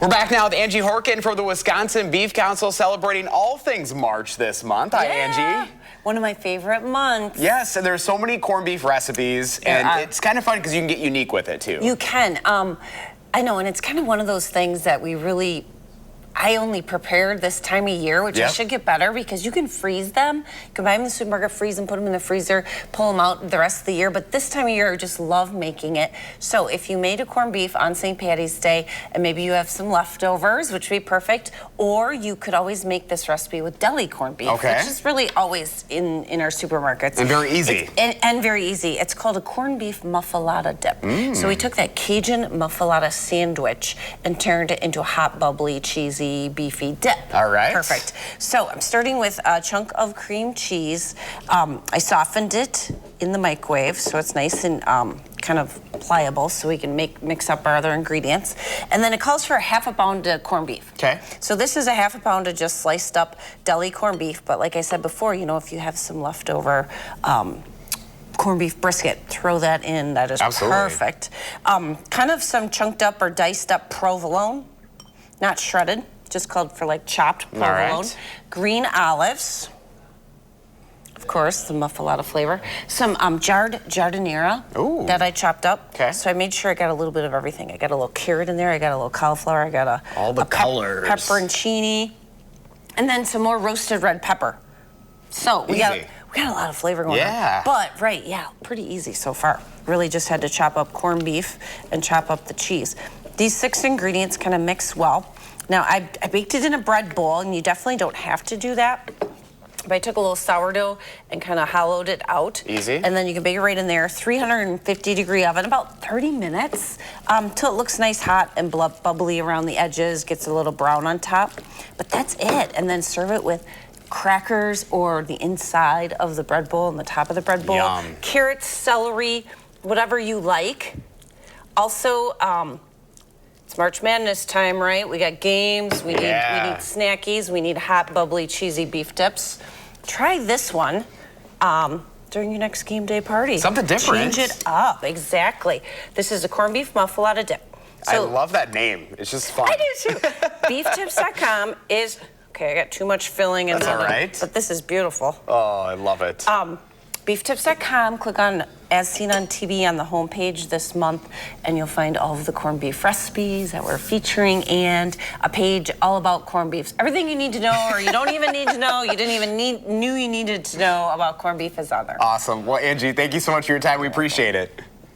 We're back now with Angie Horkin from the Wisconsin Beef Council, celebrating all things March this month. Hi, Angie. One of my favorite months. Yes, and there's so many corned beef recipes, and it's kind of fun because you can get unique with it, too. You can. I know, and it's kind of one of those things that I only prepared this time of year, which I should get better because you can freeze them. You can buy them in the supermarket, freeze them, put them in the freezer, pull them out the rest of the year. But this time of year, I just love making it. So if you made a corned beef on St. Patty's Day and maybe you have some leftovers, which would be perfect, or you could always make this recipe with deli corned beef, which is really always in our supermarkets. And very easy. And very easy. It's called a corned beef muffuletta dip. So we took that Cajun muffuletta sandwich and turned it into a hot, bubbly, cheesy, beefy dip. All right. Perfect. So I'm starting with a chunk of cream cheese. I softened it in the microwave so it's nice and kind of pliable so we can mix up our other ingredients. And then it calls for a half a pound of corned beef. Okay. So this is a half a pound of just sliced up deli corned beef. But like I said before, you know, if you have some leftover corned beef brisket, throw that in. That is perfect. Kind of some chunked up or diced up provolone, not shredded, just called for like chopped provolone. Green olives, of course, the muffuletta flavor. Some jarred giardiniera that I chopped up. So I made sure I got a little bit of everything. I got a little carrot in there, I got a little cauliflower, I got all the colors. Pepperoncini, and then some more roasted red pepper. So we got a lot of flavor going on. But pretty easy so far. Really just had to chop up corned beef and chop up the cheese. These 6 ingredients kind of mix well. Now, I baked it in a bread bowl, and you definitely don't have to do that. But I took a little sourdough and kind of hollowed it out. Easy. And then you can bake it right in there, 350-degree oven, about 30 minutes, till it looks nice, hot, and bubbly around the edges, gets a little brown on top. But that's it. And then serve it with crackers or the inside of the bread bowl and the top of the bread bowl. Yum. Carrots, celery, whatever you like. Also, it's March Madness time, right? We got games, we need snackies, we need hot, bubbly, cheesy beef dips. Try this one during your next game day party. Something different. Change it up, exactly. This is a corned beef muffuletta dip. So, I love that name. It's just fun. I do too. Beeftips.com is, okay, I got too much filling in there. That's all right. But this is beautiful. Oh, I love it. Beeftips.com, click on As Seen on TV on the homepage this month, and you'll find all of the corned beef recipes that we're featuring and a page all about corned beefs. Everything you need to know, or you don't even need to know, you didn't even knew you needed to know about corned beef is on there. Awesome. Well, Angie, thank you so much for your time. We appreciate it.